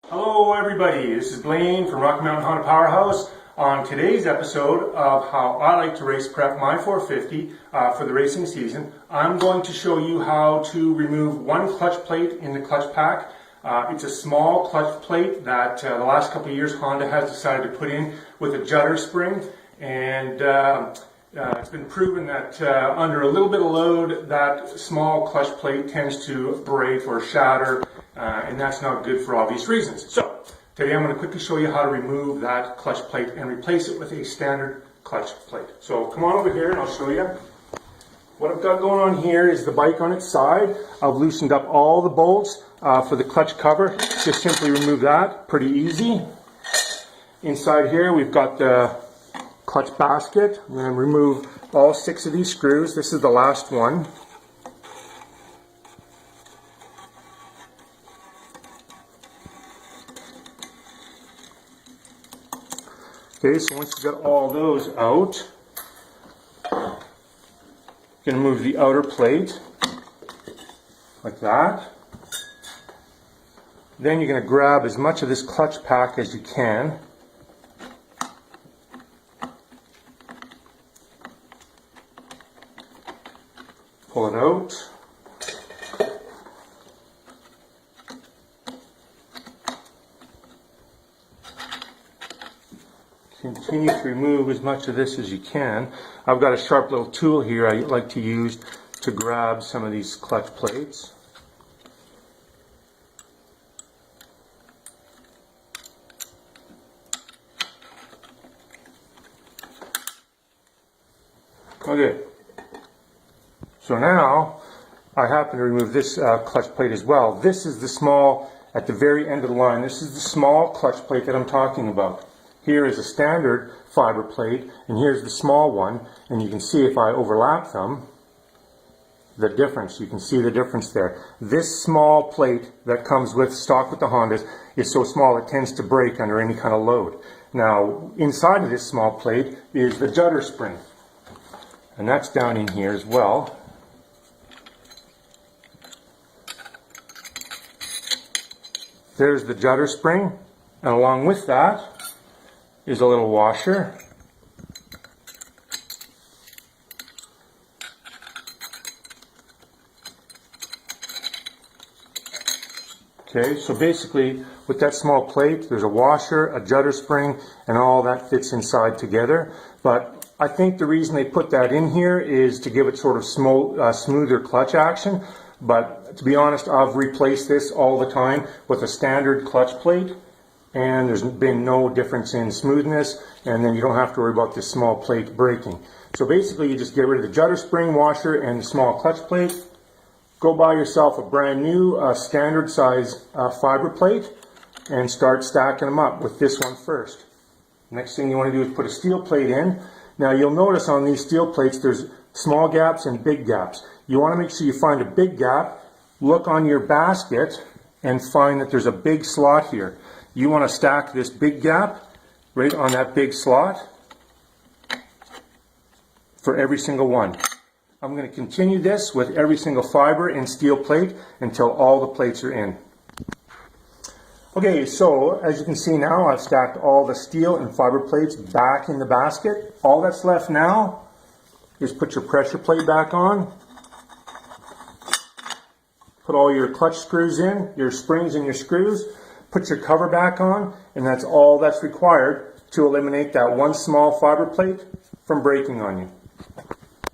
Hello everybody, this is Blaine from Rocky Mountain Honda Powerhouse. On today's episode of how I like to race prep my 450 for the racing season, I'm going to show you how to remove one clutch plate in the clutch pack. It's a small clutch plate that the last couple of years Honda has decided to put in with a judder spring, and it's been proven that under a little bit of load that small clutch plate tends to break or shatter, and that's not good for obvious reasons. So today I'm going to quickly show you how to remove that clutch plate and replace it with a standard clutch plate. So come on over here and I'll show you. What I've got going on here is the bike on its side. I've loosened up all the bolts for the clutch cover. Just simply remove that, pretty easy. Inside here we've got the clutch basket. I'm going to remove all 6 of these screws. This is the last one. Okay, so once you've got all those out, you're going to move the outer plate like that. Then you're going to grab as much of this clutch pack as you can. Pull it out. Continue to remove as much of this as you can. I've got a sharp little tool here I like to use to grab some of these clutch plates. Okay. So now I happen to remove this clutch plate as well. This is the small, at the very end of the line, this is the small clutch plate that I'm talking about. Here is a standard fiber plate, and here's the small one, and you can see if I overlap them, the difference. You can see the difference there. This small plate that comes with stock with the Hondas is so small it tends to break under any kind of load. Now, inside of this small plate is the judder spring, and that's down in here as well. There's the judder spring, and along with that is a little washer. Okay, so basically with that small plate there's a washer, a judder spring, and all that fits inside together. But I think the reason they put that in here is to give it sort of smoother clutch action. But to be honest, I've replaced this all the time with a standard clutch plate, and there's been no difference in smoothness, and then you don't have to worry about this small plate breaking. So basically you just get rid of the judder spring, washer, and the small clutch plate. Go buy yourself a brand new standard size fiber plate and start stacking them up with this one first. Next thing you want to do is put a steel plate in. Now you'll notice on these steel plates there's small gaps and big gaps. You want to make sure you find a big gap. Look on your basket and find that there's a big slot here. You want to stack this big gap right on that big slot for every single one. I'm going to continue this with every single fiber and steel plate until all the plates are in. Okay, so as you can see now, I've stacked all the steel and fiber plates back in the basket. All that's left now is put your pressure plate back on. Put all your clutch screws in, your springs and your screws. Put your cover back on, and that's all that's required to eliminate that one small fiber plate from breaking on you.